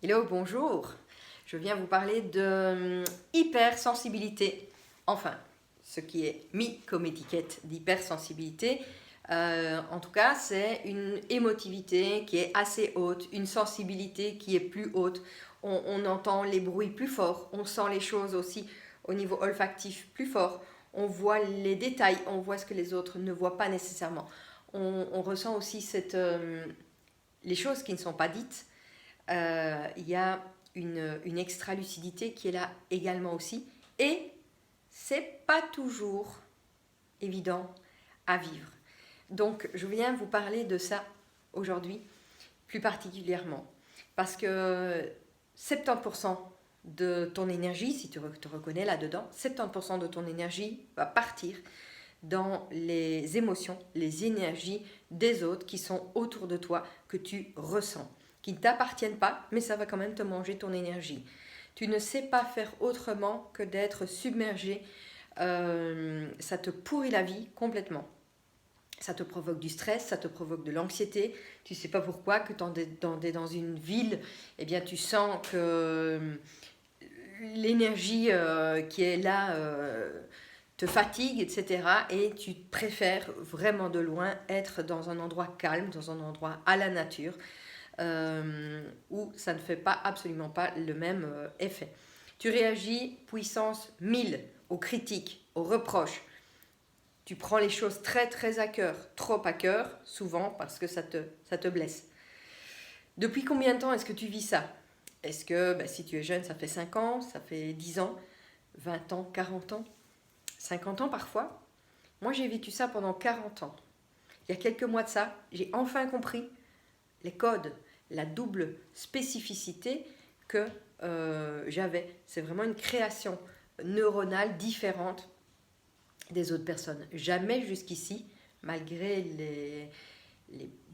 Hello, bonjour. Je viens vous parler de hypersensibilité. Enfin, ce qui est mis comme étiquette d'hypersensibilité. En tout cas, c'est une émotivité qui est assez haute, une sensibilité qui est plus haute. On entend les bruits plus fort, on sent les choses aussi au niveau olfactif plus fort. On voit les détails, on voit ce que les autres ne voient pas nécessairement. On ressent aussi les choses qui ne sont pas dites. Il y a une extra-lucidité qui est là également aussi. Et c'est pas toujours évident à vivre. Donc, je viens vous parler de ça aujourd'hui, plus particulièrement. Parce que 70% de ton énergie, si tu te reconnais là-dedans, 70% de ton énergie va partir dans les émotions, les énergies des autres qui sont autour de toi, que tu ressens, qui ne t'appartiennent pas, mais ça va quand même te manger ton énergie. Tu ne sais pas faire autrement que d'être submergé. Ça te pourrit la vie complètement. Ça te provoque du stress, ça te provoque de l'anxiété. Tu ne sais pas pourquoi, que tu es dans une ville, eh bien, tu sens que l'énergie qui est là te fatigue, etc. Et tu préfères vraiment de loin être dans un endroit calme, dans un endroit à la nature, où ça ne fait pas absolument pas le même effet. Tu réagis puissance 1000 aux critiques, aux reproches. Tu prends les choses très très à cœur, trop à cœur, souvent parce que ça te blesse. Depuis combien de temps est-ce que tu vis ça? Est-ce que si tu es jeune, ça fait 5 ans, ça fait 10 ans, 20 ans, 40 ans, 50 ans parfois? Moi, j'ai vécu ça pendant 40 ans. Il y a quelques mois de ça, j'ai enfin compris les codes, la double spécificité que j'avais. C'est vraiment une création neuronale différente des autres personnes. Jamais jusqu'ici, malgré les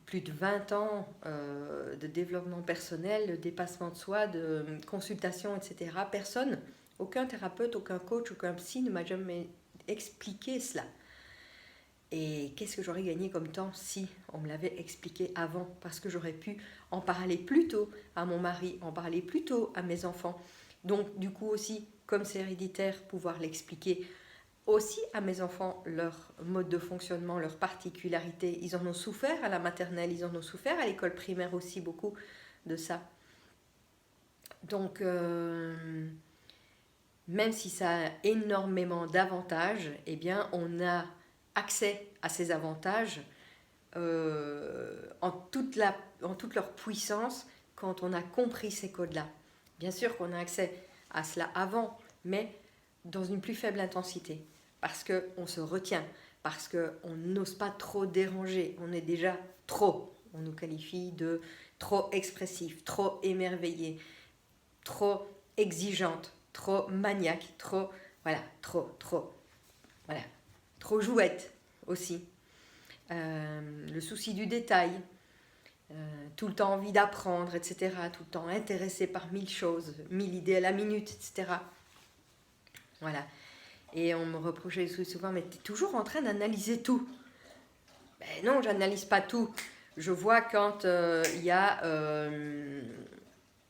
plus de 20 ans de développement personnel, de dépassement de soi, de consultation, etc., personne, aucun thérapeute, aucun coach, aucun psy ne m'a jamais expliqué cela. Et qu'est-ce que j'aurais gagné comme temps si on me l'avait expliqué avant? Parce que j'aurais pu en parler plus tôt à mon mari, en parler plus tôt à mes enfants. Donc du coup aussi, comme c'est héréditaire, pouvoir l'expliquer aussi à mes enfants, leur mode de fonctionnement, leurs particularités. Ils en ont souffert à la maternelle, ils en ont souffert à l'école primaire aussi beaucoup de ça. Donc même si ça a énormément d'avantages, eh bien on a accès à ces avantages en toute leur puissance quand on a compris ces codes-là. Bien sûr qu'on a accès à cela avant, mais dans une plus faible intensité, parce qu'on se retient, parce qu'on n'ose pas trop déranger, on est déjà trop, on nous qualifie de trop expressif, trop émerveillé, trop exigeante, trop maniaque, trop, voilà, voilà, trop jouette aussi. Le souci du détail, tout le temps envie d'apprendre, etc., tout le temps intéressé par 1000 choses, 1000 idées à la minute, etc. Voilà. Et on me reprochait souvent, mais tu es toujours en train d'analyser tout. Ben non, j'analyse pas tout. Je vois quand il y a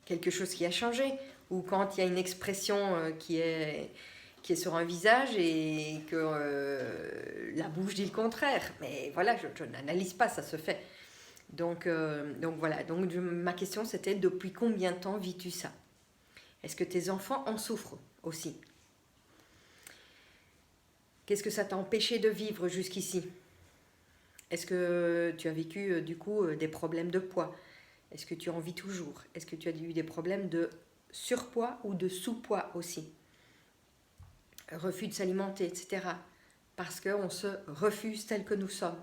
quelque chose qui a changé, ou quand il y a une expression qui est sur un visage et que la bouche dit le contraire. Mais voilà, je n'analyse pas, ça se fait. Donc voilà, donc ma question c'était depuis combien de temps vis-tu ça? Est-ce que tes enfants en souffrent aussi? Qu'est-ce que ça t'a empêché de vivre jusqu'ici? Est-ce que tu as vécu du coup des problèmes de poids? Est-ce que tu en vis toujours? Est-ce que tu as eu des problèmes de surpoids ou de sous-poids aussi? Refus de s'alimenter, etc. Parce qu'on se refuse tel que nous sommes.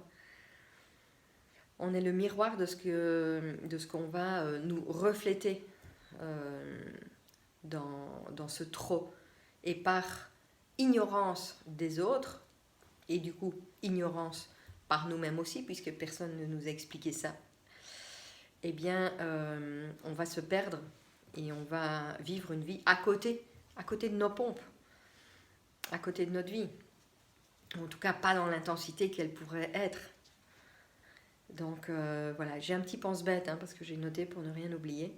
On est le miroir de ce qu'on va nous refléter dans ce trop. Et par ignorance des autres, et du coup ignorance par nous-mêmes aussi, puisque personne ne nous a expliqué ça, eh bien on va se perdre et on va vivre une vie à côté de nos pompes, à côté de notre vie. En tout cas, pas dans l'intensité qu'elle pourrait être. Donc voilà, j'ai un petit pense-bête, parce que j'ai noté pour ne rien oublier.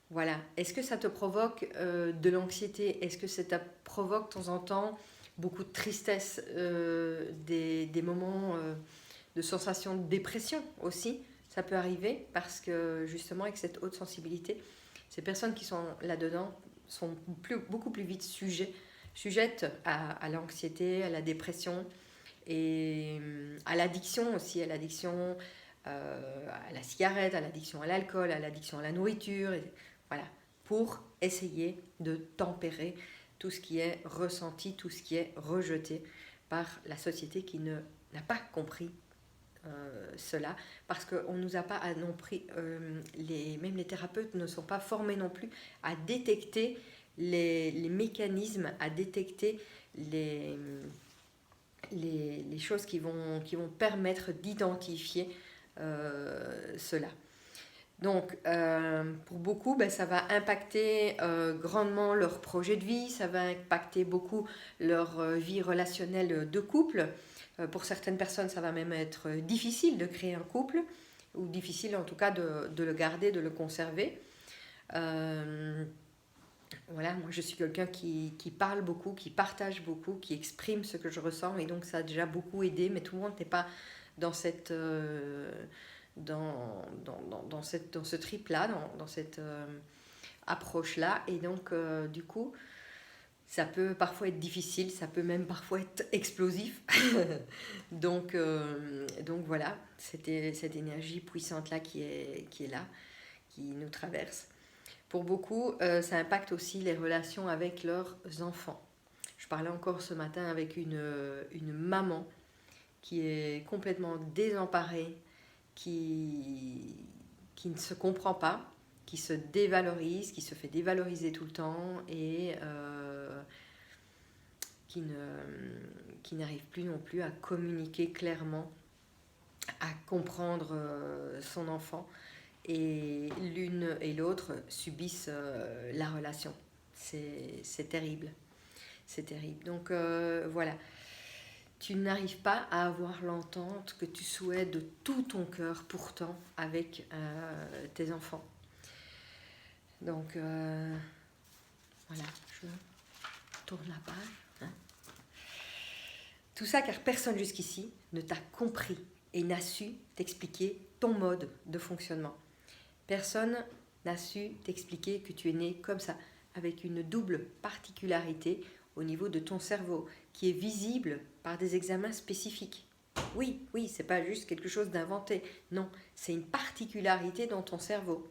Voilà. Est-ce que ça te provoque de l'anxiété? Est-ce que ça te provoque de temps en temps beaucoup de tristesse, des moments de sensation de dépression aussi? Ça peut arriver parce que justement avec cette haute sensibilité, ces personnes qui sont là-dedans sont beaucoup plus vite sujettes à l'anxiété, à la dépression et à l'addiction aussi, à l'addiction à la cigarette, à l'addiction à l'alcool, à l'addiction à la nourriture, et, voilà, pour essayer de tempérer tout ce qui est ressenti, tout ce qui est rejeté par la société qui n'a pas compris cela, parce qu'on ne nous a pas non plus, même les thérapeutes ne sont pas formés non plus à détecter les mécanismes, à détecter les choses qui vont permettre d'identifier cela. Donc, pour beaucoup, ça va impacter grandement leur projet de vie, ça va impacter beaucoup leur vie relationnelle de couple. Pour certaines personnes, ça va même être difficile de créer un couple, ou difficile en tout cas de le garder, de le conserver. Voilà, moi je suis quelqu'un qui parle beaucoup, qui partage beaucoup, qui exprime ce que je ressens, et donc ça a déjà beaucoup aidé, mais tout le monde n'est pas dans cette... dans ce trip-là, dans cette approche-là. Et donc, du coup, ça peut parfois être difficile, ça peut même parfois être explosif. donc voilà, cette énergie puissante-là qui est là, qui nous traverse. Pour beaucoup, ça impacte aussi les relations avec leurs enfants. Je parlais encore ce matin avec une maman qui est complètement désemparée, qui ne se comprend pas, qui se dévalorise, qui se fait dévaloriser tout le temps et qui n'arrive plus non plus à communiquer clairement, à comprendre son enfant. Et l'une et l'autre subissent la relation. C'est terrible. C'est terrible. Donc voilà. Tu n'arrives pas à avoir l'entente que tu souhaites de tout ton cœur pourtant avec tes enfants. Donc voilà, je tourne la page. Hein. Tout ça car personne jusqu'ici ne t'a compris et n'a su t'expliquer ton mode de fonctionnement. Personne n'a su t'expliquer que tu es né comme ça, avec une double particularité au niveau de ton cerveau, qui est visible par des examens spécifiques. Oui, c'est pas juste quelque chose d'inventé. Non, c'est une particularité dans ton cerveau.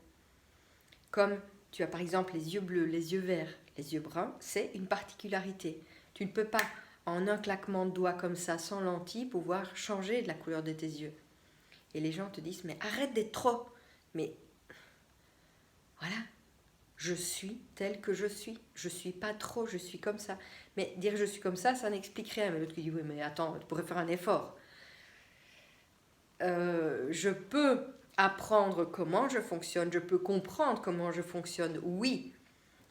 Comme tu as par exemple les yeux bleus, les yeux verts, les yeux bruns, c'est une particularité. Tu ne peux pas, en un claquement de doigts comme ça, sans lentilles, pouvoir changer de la couleur de tes yeux. Et les gens te disent, mais arrête d'être trop. Mais voilà, je suis telle que je suis. Je suis pas trop, je suis comme ça. Mais dire je suis comme ça n'explique rien. Mais l'autre qui dit, oui, mais attends, tu pourrais faire un effort. Je peux apprendre comment je fonctionne, je peux comprendre comment je fonctionne, oui.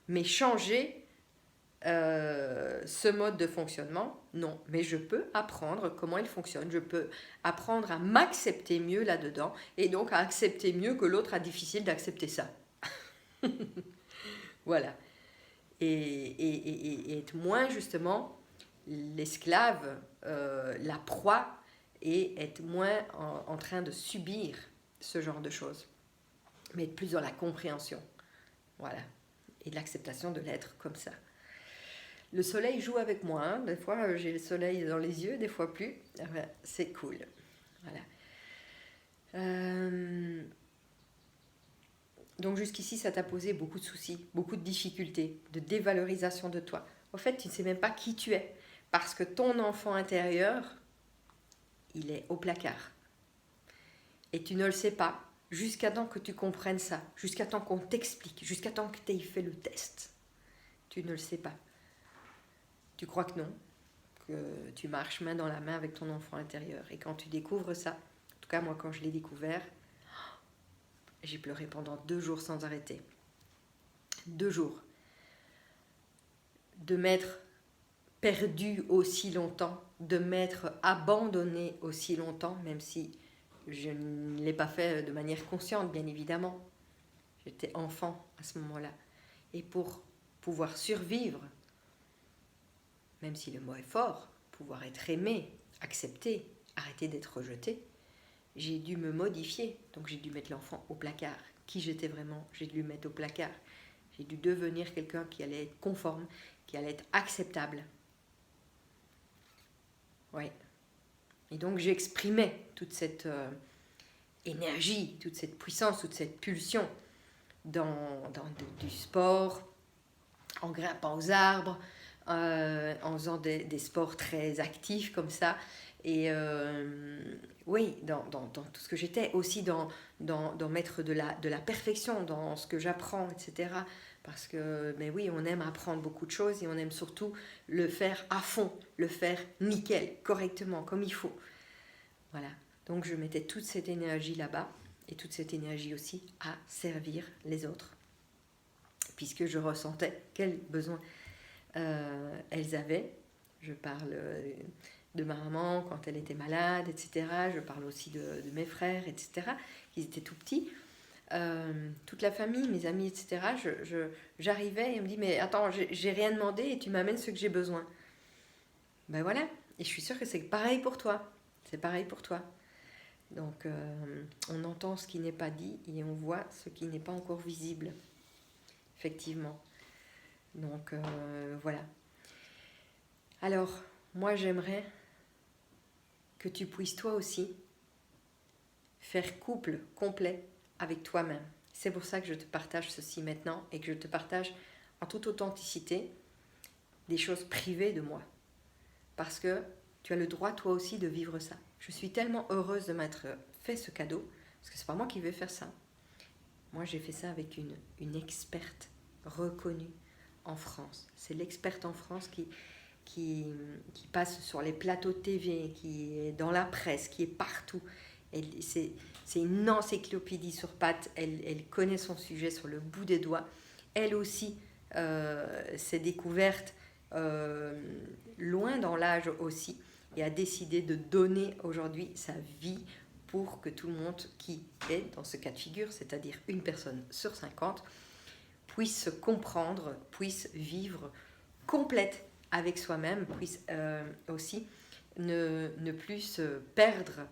Mais changer ce mode de fonctionnement, non. Mais je peux apprendre comment il fonctionne. Je peux apprendre à m'accepter mieux là-dedans. Et donc à accepter mieux que l'autre a difficile d'accepter ça. Voilà. Et être moins justement l'esclave, la proie, et être moins en train de subir ce genre de choses, mais être plus dans la compréhension, voilà, et de l'acceptation de l'être comme ça. Le soleil joue avec moi, hein. Des fois j'ai le soleil dans les yeux, des fois plus, c'est cool, voilà. Donc jusqu'ici, ça t'a posé beaucoup de soucis, beaucoup de difficultés, de dévalorisation de toi. Au fait, tu ne sais même pas qui tu es, parce que ton enfant intérieur, il est au placard. Et tu ne le sais pas jusqu'à temps que tu comprennes ça, jusqu'à temps qu'on t'explique, jusqu'à temps que tu aies fait le test. Tu ne le sais pas. Tu crois que non, que tu marches main dans la main avec ton enfant intérieur. Et quand tu découvres ça, en tout cas moi quand je l'ai découvert, j'ai pleuré pendant 2 jours sans arrêter. 2 jours. De m'être perdu aussi longtemps, de m'être abandonné aussi longtemps, même si je ne l'ai pas fait de manière consciente, bien évidemment. J'étais enfant à ce moment-là. Et pour pouvoir survivre, même si le mot est fort, pouvoir être aimé, accepté, arrêter d'être rejeté, j'ai dû me modifier. Donc j'ai dû mettre l'enfant au placard. Qui j'étais vraiment, j'ai dû le mettre au placard. J'ai dû devenir quelqu'un qui allait être conforme, qui allait être acceptable. Ouais. Et donc j'exprimais toute cette énergie, toute cette puissance, toute cette pulsion dans du sport, en grimpant aux arbres, en faisant des sports très actifs comme ça. Et oui, dans tout ce que j'étais, aussi dans mettre de la perfection dans ce que j'apprends, etc. Parce que, mais oui, on aime apprendre beaucoup de choses et on aime surtout le faire à fond, le faire nickel, correctement, comme il faut. Voilà. Donc je mettais toute cette énergie là-bas et toute cette énergie aussi à servir les autres. Puisque je ressentais quels besoins elles avaient. Je parle de ma maman quand elle était malade, etc. Je parle aussi de mes frères, etc. Ils étaient tout petits. Toute la famille, mes amis, etc. J'arrivais et on me dit, mais attends, j'ai rien demandé et tu m'amènes ce que j'ai besoin. Ben voilà. Et je suis sûre que c'est pareil pour toi. C'est pareil pour toi. Donc, on entend ce qui n'est pas dit et on voit ce qui n'est pas encore visible. Effectivement. Donc, voilà. Alors, moi, j'aimerais que tu puisses toi aussi faire couple complet avec toi-même. C'est pour ça que je te partage ceci maintenant et que je te partage en toute authenticité des choses privées de moi. Parce que tu as le droit toi aussi de vivre ça. Je suis tellement heureuse de m'être fait ce cadeau, parce que c'est pas moi qui vais faire ça. Moi, j'ai fait ça avec une experte reconnue en France. C'est l'experte en France qui passe sur les plateaux de TV, qui est dans la presse, qui est partout. C'est une encyclopédie sur pattes. Elle connaît son sujet sur le bout des doigts. Elle aussi s'est découverte loin dans l'âge aussi et a décidé de donner aujourd'hui sa vie pour que tout le monde qui est dans ce cas de figure, c'est-à-dire une personne sur 50, puisse se comprendre, puisse vivre complète avec soi-même, puisse aussi ne plus se perdre,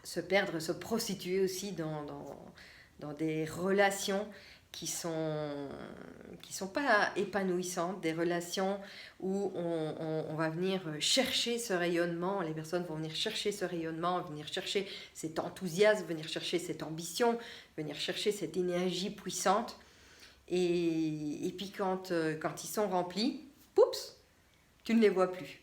se prostituer aussi dans des relations qui sont pas épanouissantes, des relations où on va venir chercher ce rayonnement, les personnes vont venir chercher ce rayonnement, venir chercher cet enthousiasme, venir chercher cette ambition, venir chercher cette énergie puissante. Et puis quand ils sont remplis, poups, tu ne les vois plus.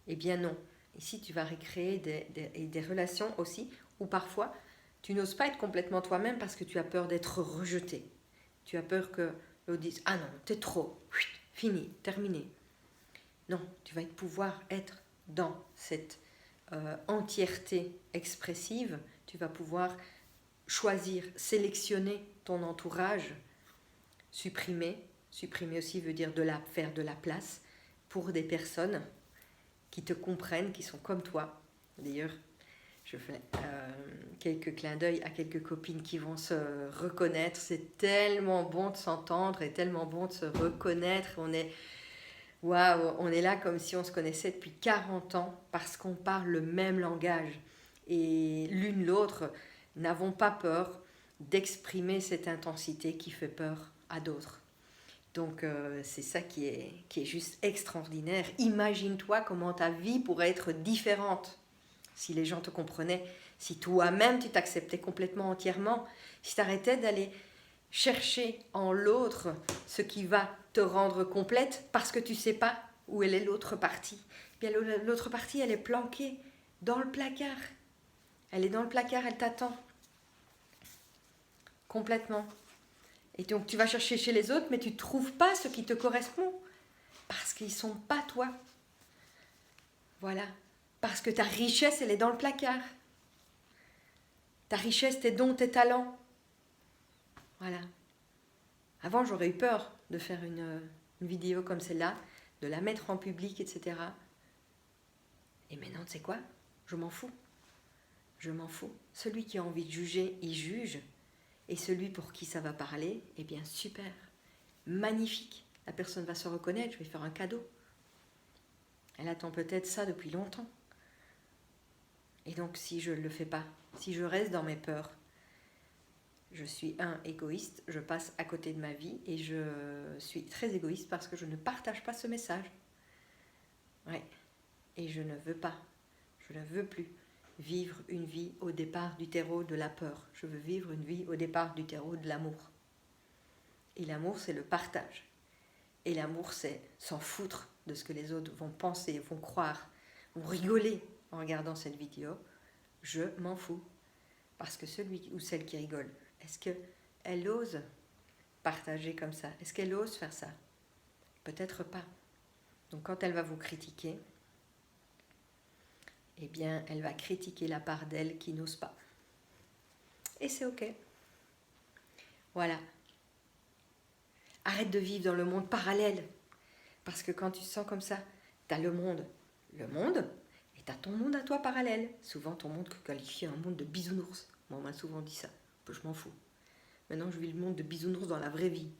Eh bien non. Ici, tu vas recréer des relations aussi où parfois, tu n'oses pas être complètement toi-même parce que tu as peur d'être rejeté. Tu as peur que l'autre dise « Ah non, t'es trop, fini, terminé ». Non, tu vas pouvoir être dans cette entièreté expressive. Tu vas pouvoir choisir, sélectionner ton entourage, supprimer aussi veut dire faire de la place pour des personnes qui te comprennent, qui sont comme toi. D'ailleurs, je fais quelques clins d'œil à quelques copines qui vont se reconnaître. C'est tellement bon de s'entendre et tellement bon de se reconnaître. Waouh, on est là comme si on se connaissait depuis 40 ans parce qu'on parle le même langage. Et l'une l'autre n'avons pas peur d'exprimer cette intensité qui fait peur à d'autres. Donc c'est ça qui est juste extraordinaire. Imagine-toi comment ta vie pourrait être différente si les gens te comprenaient, si toi-même tu t'acceptais complètement entièrement, si tu arrêtais d'aller chercher en l'autre ce qui va te rendre complète parce que tu ne sais pas où elle est l'autre partie. Bien, l'autre partie, elle est planquée dans le placard. Elle est dans le placard, elle t'attend. Complètement. Et donc tu vas chercher chez les autres, mais tu ne trouves pas ce qui te correspond. Parce qu'ils ne sont pas toi. Voilà. Parce que ta richesse, elle est dans le placard. Ta richesse, tes dons, tes talents. Voilà. Avant, j'aurais eu peur de faire une vidéo comme celle-là, de la mettre en public, etc. Et maintenant, tu sais quoi ? Je m'en fous. je m'en fous. Celui qui a envie de juger, il juge. Et celui pour qui ça va parler, eh bien super, magnifique. La personne va se reconnaître, je vais faire un cadeau. Elle attend peut-être ça depuis longtemps. Et donc si je ne le fais pas, si je reste dans mes peurs, je suis égoïste, je passe à côté de ma vie et je suis très égoïste parce que je ne partage pas ce message. Ouais. Et je ne veux pas, je ne veux plus vivre une vie au départ du terreau de la peur. Je veux vivre une vie au départ du terreau de l'amour. Et l'amour, c'est le partage. Et l'amour, c'est s'en foutre de ce que les autres vont penser, vont croire, vont rigoler en regardant cette vidéo. Je m'en fous. Parce que celui ou celle qui rigole, est-ce qu'elle ose partager comme ça? Est-ce qu'elle ose faire ça? Peut-être pas. Donc quand elle va vous critiquer, eh bien, elle va critiquer la part d'elle qui n'ose pas. Et c'est ok. Voilà. Arrête de vivre dans le monde parallèle. Parce que quand tu te sens comme ça, tu as le monde, et tu as ton monde à toi parallèle. Souvent, ton monde que qualifie un monde de bisounours. Moi, on m'a souvent dit ça. Je m'en fous. Maintenant, je vis le monde de bisounours dans la vraie vie.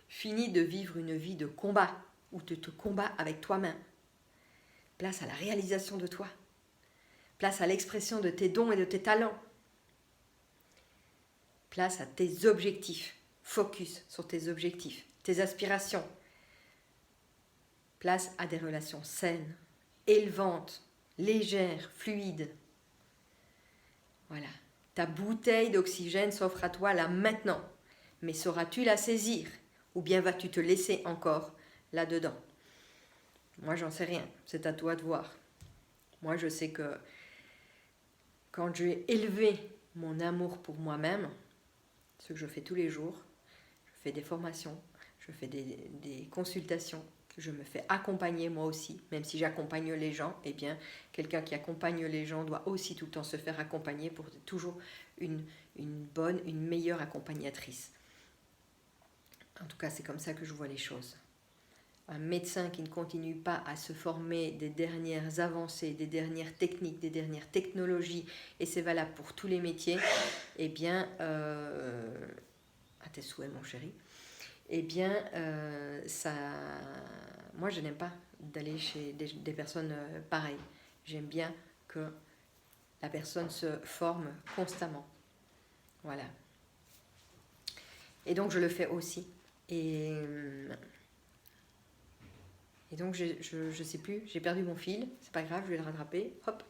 Fini de vivre une vie de combat, où tu te combats avec toi-même. Place à la réalisation de toi. Place à l'expression de tes dons et de tes talents. Place à tes objectifs. Focus sur tes objectifs, tes aspirations. Place à des relations saines, élevantes, légères, fluides. Voilà. Ta bouteille d'oxygène s'offre à toi là maintenant. Mais sauras-tu la saisir? Ou bien vas-tu te laisser encore là-dedans? Moi, j'en sais rien. C'est à toi de voir. Moi, je sais que quand j'ai élevé mon amour pour moi-même, ce que je fais tous les jours, je fais des formations, je fais des consultations, je me fais accompagner moi aussi, même si j'accompagne les gens, eh bien, quelqu'un qui accompagne les gens doit aussi tout le temps se faire accompagner pour être toujours une meilleure accompagnatrice. En tout cas, c'est comme ça que je vois les choses. Un médecin qui ne continue pas à se former des dernières avancées, des dernières techniques, des dernières technologies, et c'est valable pour tous les métiers, eh bien, à tes souhaits mon chéri, eh bien, moi je n'aime pas d'aller chez des personnes pareilles. J'aime bien que la personne se forme constamment. Voilà. Et donc je le fais aussi. Et donc je sais plus, j'ai perdu mon fil, c'est pas grave, je vais le rattraper. Hop.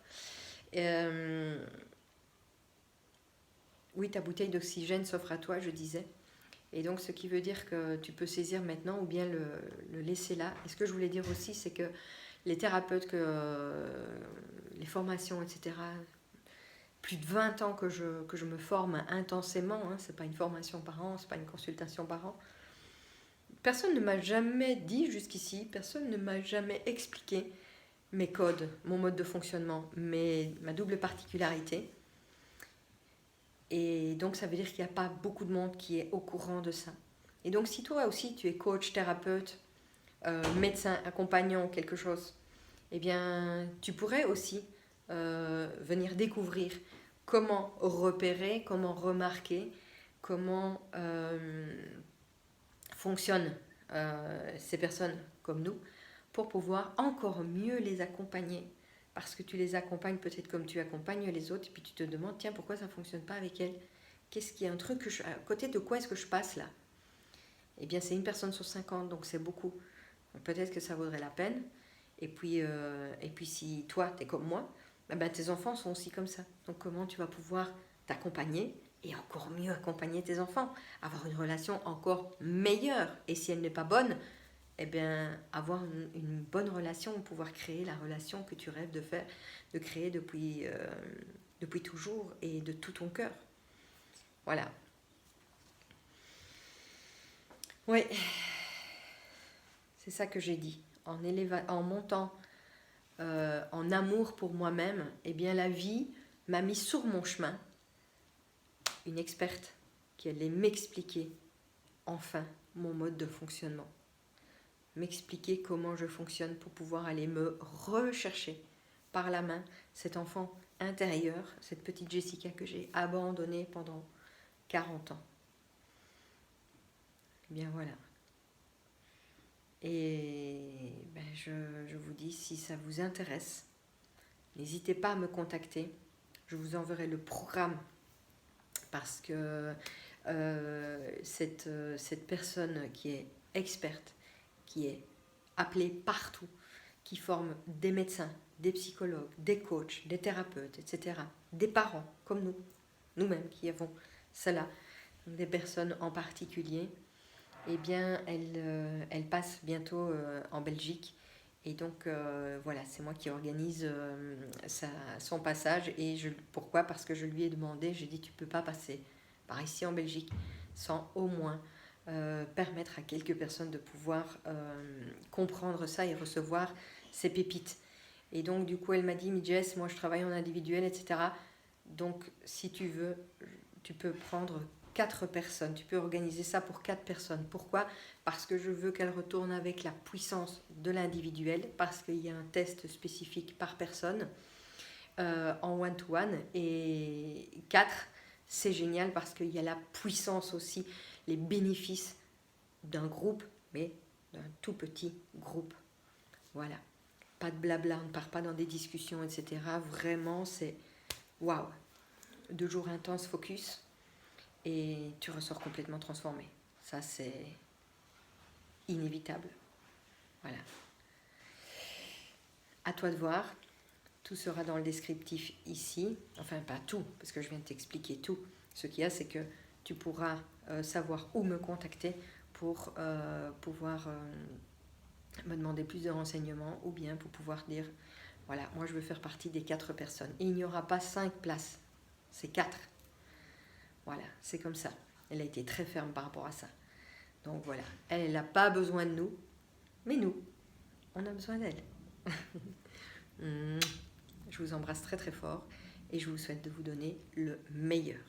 Oui, ta bouteille d'oxygène s'offre à toi, je disais. Et donc, ce qui veut dire que tu peux saisir maintenant ou bien le laisser là. Et ce que je voulais dire aussi, c'est que les thérapeutes, les formations, etc., plus de 20 ans que je me forme intensément, hein, c'est pas une formation par an, c'est pas une consultation par an. Personne ne m'a jamais dit jusqu'ici, personne ne m'a jamais expliqué mes codes, mon mode de fonctionnement, ma double particularité. Et donc, ça veut dire qu'il n'y a pas beaucoup de monde qui est au courant de ça. Et donc, si toi aussi, tu es coach, thérapeute, médecin, accompagnant, quelque chose, eh bien, tu pourrais aussi venir découvrir comment repérer, comment remarquer, comment fonctionnent ces personnes comme nous, pour pouvoir encore mieux les accompagner. Parce que tu les accompagnes peut-être comme tu accompagnes les autres, et puis tu te demandes, tiens, pourquoi ça ne fonctionne pas avec elle? Qu'est-ce qu'il y a un truc à côté de quoi est-ce que je passe là? Eh bien, c'est une personne sur 50, donc c'est beaucoup. Donc, peut-être que ça vaudrait la peine. Et puis si toi, tu es comme moi, ben, tes enfants sont aussi comme ça. Donc, comment tu vas pouvoir t'accompagner et encore mieux accompagner tes enfants? Avoir une relation encore meilleure. Et si elle n'est pas bonne, eh bien, avoir une bonne relation, pouvoir créer la relation que tu rêves de créer depuis toujours et de tout ton cœur. Voilà. Oui, c'est ça que j'ai dit. En montant en amour pour moi-même, eh bien, la vie m'a mis sur mon chemin une experte qui allait m'expliquer enfin mon mode de fonctionnement. M'expliquer comment je fonctionne pour pouvoir aller me rechercher par la main cet enfant intérieur, cette petite Jessica que j'ai abandonnée pendant 40 ans. Eh bien voilà. Et ben, je vous dis, si ça vous intéresse, n'hésitez pas à me contacter. Je vous enverrai le programme parce que cette personne qui est experte, qui est appelée partout, qui forme des médecins, des psychologues, des coachs, des thérapeutes, etc., des parents comme nous, nous-mêmes qui avons cela, des personnes en particulier, eh bien, elle passe bientôt en Belgique. Et donc, voilà, c'est moi qui organise son passage. Et pourquoi? Parce que je lui ai demandé, j'ai dit, tu ne peux pas passer par ici en Belgique sans au moins permettre à quelques personnes de pouvoir comprendre ça et recevoir ces pépites. Et donc, du coup, elle m'a dit, Jess, moi je travaille en individuel, etc. Donc, si tu veux, tu peux prendre 4 personnes. Tu peux organiser ça pour 4 personnes. Pourquoi? Parce que je veux qu'elle retourne avec la puissance de l'individuel, parce qu'il y a un test spécifique par personne en one-to-one. Et 4, c'est génial parce qu'il y a la puissance aussi, les bénéfices d'un groupe, mais d'un tout petit groupe. Voilà. Pas de blabla, on ne part pas dans des discussions, etc. Vraiment, c'est waouh. 2 jours intenses, focus, et tu ressors complètement transformé. Ça, c'est inévitable. Voilà. À toi de voir. Tout sera dans le descriptif ici. Enfin, pas tout, parce que je viens de t'expliquer tout. Ce qu'il y a, c'est que tu pourras savoir où me contacter pour pouvoir me demander plus de renseignements ou bien pour pouvoir dire, voilà, moi je veux faire partie des 4 personnes. Et il n'y aura pas 5 places, c'est 4. Voilà, c'est comme ça. Elle a été très ferme par rapport à ça. Donc voilà, elle n'a pas besoin de nous, mais nous, on a besoin d'elle. Je vous embrasse très très fort et je vous souhaite de vous donner le meilleur.